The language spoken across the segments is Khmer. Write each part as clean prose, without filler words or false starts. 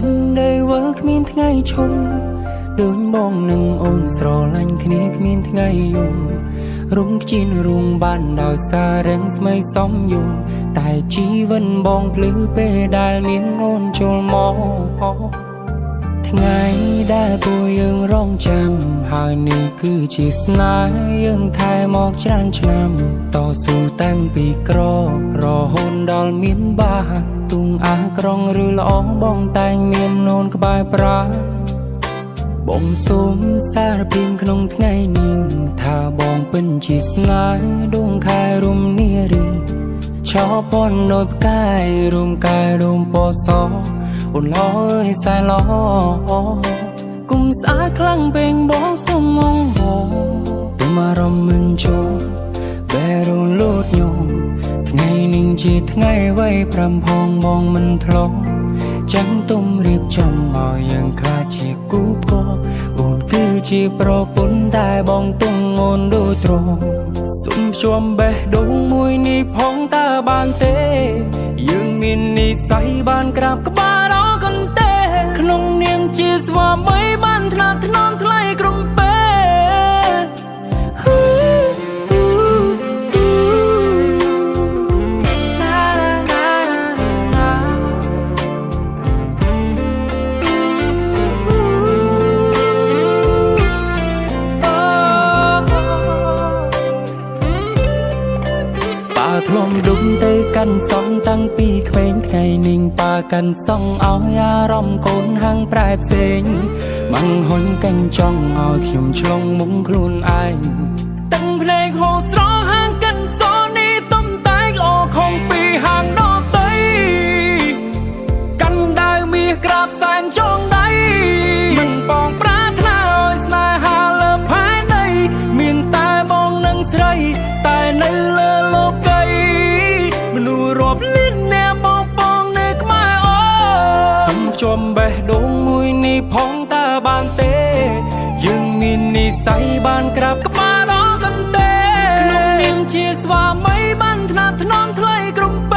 นได้เวิร์กมีนไงชมเดินมองหนึ่งโอนสรลันคณีมีนไงยุ่งรุงจีนรุงบ้านดาวซาเร่งไม่ซ้อมอยู่แต่ชีวันบองพลื้อเปได้มีนโอนโจลมอไงได้ปูยังร้องจำหายนี่คือจีสนายังไทยมอกจานชนำต่อสู้ตั้งปีกรอหนดอลมีนบ้าตุงอากรองหรือล้อบองแต่งเมียนโนนกบายปราบ่งสมสารพิมขนมไงนิ่งถ้าบองเป็นจีสนาดวงคายรุมเนียรีชอบปนโนบกายรุมกายรุมปอซออุ่นลอยสายล้อกุมสาคลั่งเบ่งบ้องสมองโหตัวมารมมึนโจแบรุนลูดโยมไงนิ่งจีไงไว้พรำพองมองมันทลอจังตุ้มรีบจำเอายังคลาจีกูก็อุ่นคือจีโปรปุ่นได้บองตุ้งงนดูตรงสุ่มชวมเบะดงมวยนี่พองตาบานเตยังมินนี่ใส่บานกราบกบ้ารอกันเตขนมเนียงจีสว่าไม่บ้านถนัดถนอมทลายกรุงเปคลมดุมเตกันสองตั้งปีเขวงไงนิ่งปากันส่องเอายารอมโคนหางปลายเสียงมังหนกันจ้องเอาขิมชลงมุงคลุนไอตั้งเพลงโหสร้องห่างกันโซนี้ต้มตายออกของปีห่างนอกเตยกันได้มีกราบแสนจองได้มันปองปราถนาโอยสนาหาเลภายในมีนตาบองนังใสแต่ในเลโลกมนูรบลิ้นแนมองปองในกมาโอสมจมเบะดงมวยนี่พองตาบานเตยังมีนี่ใส่บานกราบกับมารอกันเตขนมเนียงเชียสว่าไม่บันถนัดถนอมทลายกรุงเป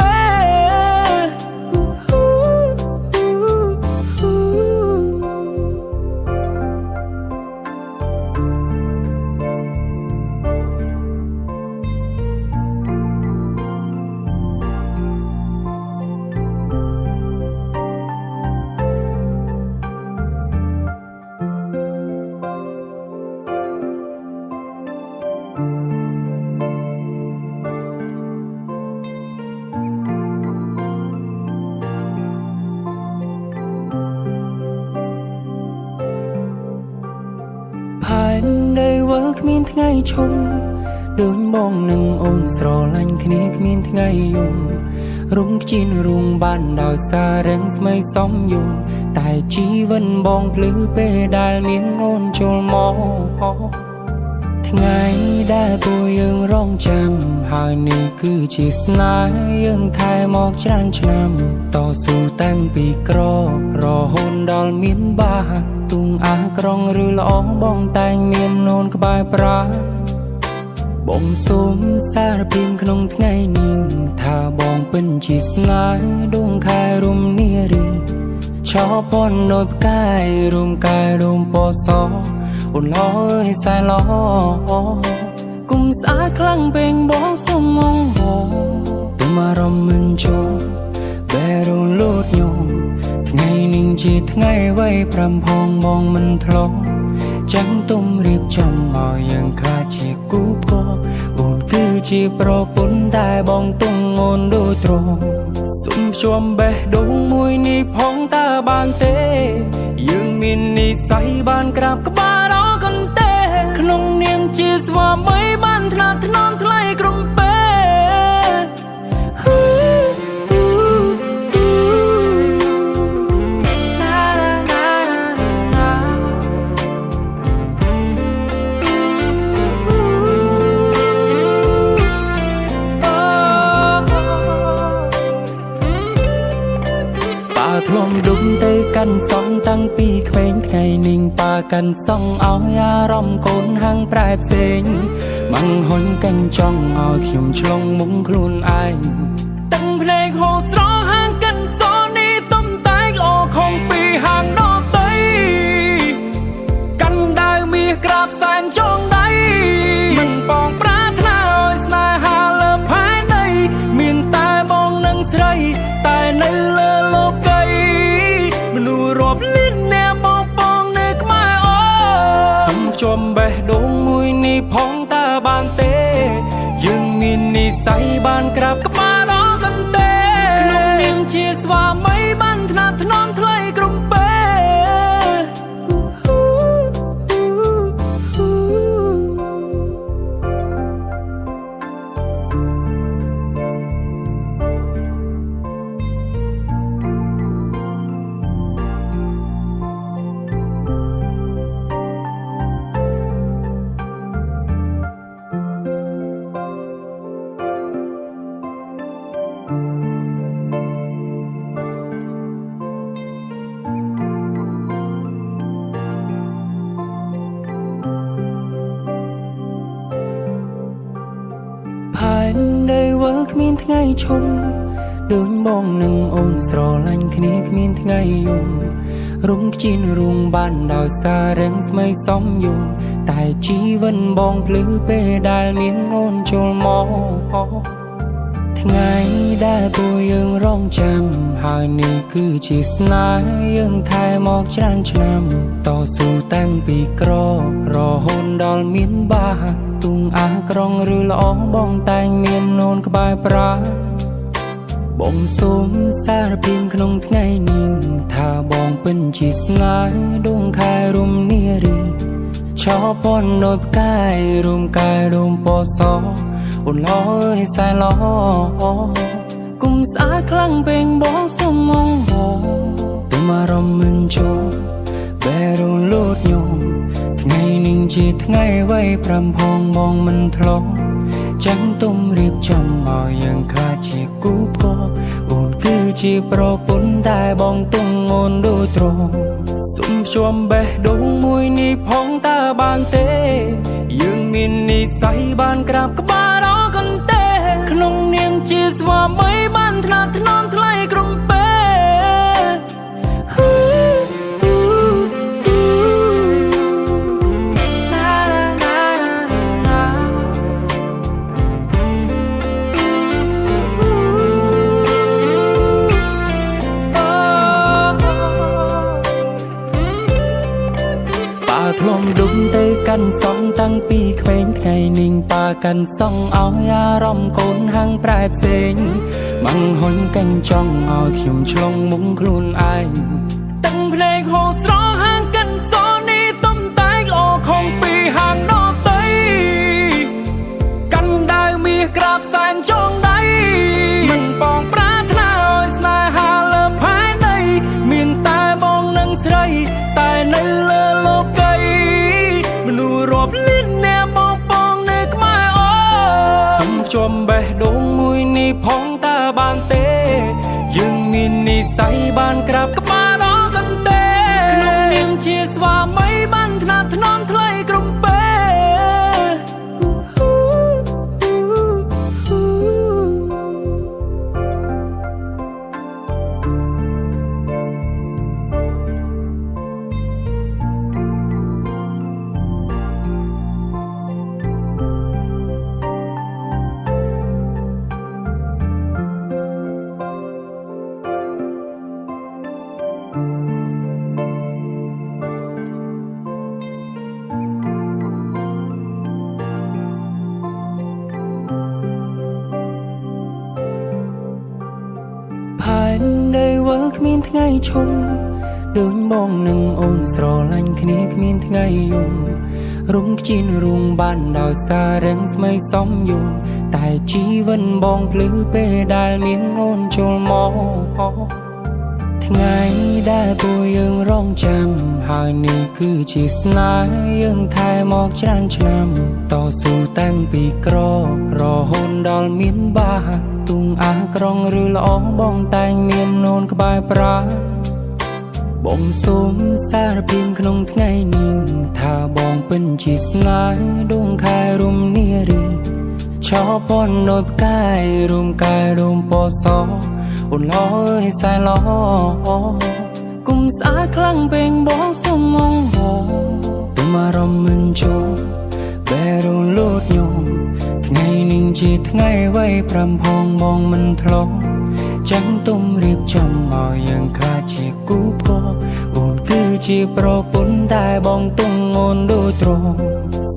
ได้เวิร์กมีนไงชมเดินมองหนึ่งโอนสรลันคณีมีนไงยุ่งรุงจีนรุงบ้านดาวซาเร่งไม่ซ้อมอยู่แต่ชีวันบองพลื้อเปได้มีนโอนโจลมอไงได้ปูยังร้องจำหายนี่คือจีสนายังไทยมอกจานชนำต่อสู้ตั้งปีกรอหนดอลมีนบ้าตุงอากรองหรือล้อบองแต่งเมียนโนนกบายปราบ่งสมสารพิมขนมไงนิ่งถ้าบองเป็นจีสนาดวงคายรุมเนียรีชอบปนโนบกายรุมกายรุมปอซออุ่นลอยสายล้อกุมสาคลั่งเบ่งบ้องสมองโหตัวมารมมึนโจแบรุนลูดโยมไงนิ่งจีไงไว้พรำพองมองมันทลอจังตุ้มรีบจำเอายังคลาจีกูก็อุ่นคือจีโปรปุ่นได้บองตุ้งงนดูตรงสุ่มชวมเบะดงมวยนี่พองตาบานเตยังมีนี่ใส่บานกราบกับบ้ารอกันเตขนมเนียงจีสว่าไม่บ้านถนัดถนอมทลายกรุงเปคลมดุมเตกันสองตั้งปีเขวงไงนิ่งปากันส่องเอายารอมโคนหางปลายเสียงมังหนกันจ้องเอาขิมชลงมุงคลุนไอตั้งเพลงโหสร้องห่างกันโซนี้ต้มตายออกของปี ស័យបានក្រាបក្បាលដល់កន្ទេក្នុងនាមជាស្វាមីបានថ្នាក់ថ្នមថ្លៃក្រុមពេផែនដីវើគ្មានថ្ងៃឈប់ដូចបងនឹងអូនស្រឡាញ់គ្នាគ្មានថ្ងៃយំរំខ្ជិនរួងបានដោយសាររឿងស្មីសំយងតែជីវិតបងភ្លឺពេលដែលមានអូនចូលមកថ្ងៃដែលពួកយើងរងចាំហើយនេះគឺជាស្នេហ៍យើងថែមកច្រើនឆ្នាំតស៊ូតាំងពីក្ររហូតដល់មានបាទុងអាក្រងឬល្អបងតែងមានអូនក្បែរប្រាបងសូមសារភាពក្នុងថ្ងៃនេះថាបងពិនជាស្នេហ៍ដួងខែរំនារីឆោពន់ដូចផ្កាយរំកាយរំពណ៌សអូនឡអើយសែឡគុំស្អាតខ្លាំងពេញបងសុំងងហទៅមករំមិនចូលបែរលូតញោមថ្ងៃនេះជាថ្ងៃໄວ5ផងបងមិនធ្លាប់ចាំទុំរៀបចំឲ្យយើងខ្លាចជាគូផ្គប់អូនគឺជាប្រពន្ធតែបងទុំអូនដូចត្រង់សុំជួមបេះដូងមួយនេះផងតើបានទេយើងមាននិស្ស័យបានក្រាបក្បាលដល់កន្ទេក្នុងនាមជាស្វាមីបានថ្នាក់ថ្នមថ្លៃក្រុមពេធ្លំដុំទៅកាន់សងតាំងពីក្មេងថ្ងៃនេះប៉ាកាន់សងឲ្យអារម្មណ៍កូនហាំងប្រែផ្សេងមិនហុញកាញ់ចង់ឲ្យខ្ញុំឆ្លងមុខខ្លួនឯងតាំងភ្នែកហូរស្រងហាងកាន់សនេះទំតែងល្អខំពីហាងដតីកាន់ដាវមាសក្រាបសែនចងដៃមិនបងប្រាថ្នាឲ្យស្នេហាលើផែនដីមានតែបងនឹងស្រីតែនៅលើលោកមនុស្សរាប់លានអ្នកមកបងនៅក្បែរអូសុំជួមបេះដូងមួយនេះផងតើបានទេយើងមាននិស្ស័យបានក្រាបក្បាលដល់កន្ទេក្នុងនាមជាស្វាមីបានថ្នាក់ថ្នមថ្លៃក្រុមពេផែនដីវើគ្មានថ្ងៃឈប់ដូចបងនឹងអូនស្រឡាញ់គ្នាគ្មានថ្ងៃយំរំខ្ជិនរួងបានដោយសាររឿងស្មីសំយងតែជីវិតបងភ្លឺពេលដែលមានអូនចូលមកថ្ងៃដែលពួកយើងរងចាំហើយនេះគឺជាស្នេហ៍យើងថែមកច្រើនឆ្នាំតស៊ូតាំងពីក្ររហូតដល់មានបាទុងអាក្រងឬល្អបងតែងមានអូនក្បែរប្រាបងសូមសារភាពក្នុងថ្ងៃនេះថាបងពិនជាស្នេហ៍ដួងខែរំនារីឆោពន់ដូចផ្កាយរំកាយរំពណ៌សអូនឡអើយសែឡគុំស្អាតខ្លាំងពេញបងសុំងងហទុំអារម្មណ៍មិនចូលបែរលូតញោមថ្ងៃនេះជាថ្ងៃໄວ5ផងបងមិនធ្លាប់ចាំទុំរៀបចំឲ្យយើងខ្លាចជាគូផ្គប់អូនគឺជាប្រពន្ធតែបងទុំអូនដូចត្រង់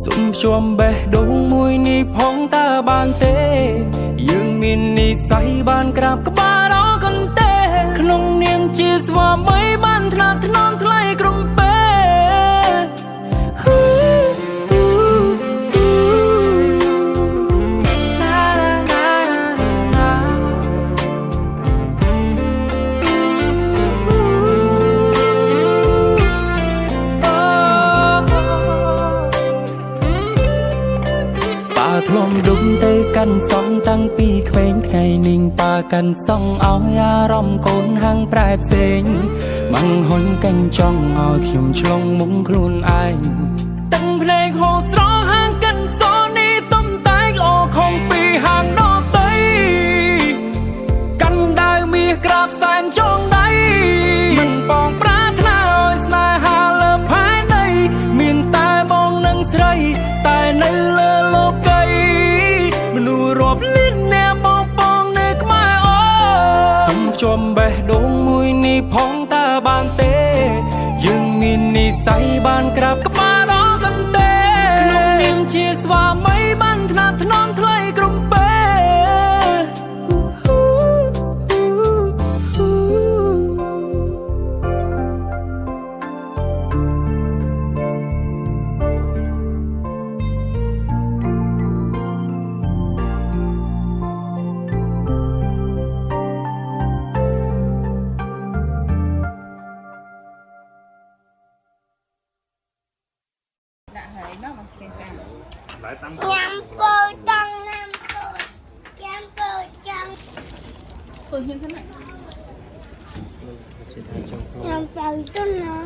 សុំជួមបេះដូងមួយនេះផងតើបានទេយើងមាននិស័យបានក្រាបក្បាលរកន្ទេក្នុងនាមជាស្វាមីបានថ្នាក់ថ្នមថ្លៃក្រុមពេធ្លំដុំទៅកាន់សងតាំងពីក្មេងថ្ងៃនេះប៉ាកាន់សងឲ្យអារម្មណ៍កូនហាំងប្រែផ្សេងម៉ាំងហុញកាញ់ចង់ឲ្យខ្ញុំឆ្លងមុំខ្លួនឯងតាំងភ្នែកហូរស្រស់ហាងកាន់សនេះទំតែងល្អខំពីហាងដតីកាន់ដាវមាសក្រាបសែនចងដៃមិនបងប្រាថ្នាឲ្យស្នេហាលើផែនដីមានតែបងនឹងស្រីតែនៅលើលោកីមនុស្សរាប់លានអ្នកបងបងនៅក្បែរអូសុំជួមបេះដូងមួយនេះផងតើបានទេយើងមាននិស័យបានក្រាបក្បាលរកន្ទេក្នុងនាមជាស្វាមីបានថ្នាក់ថ្នមថ្លៃក្រុមពេNhằm bầu cho nó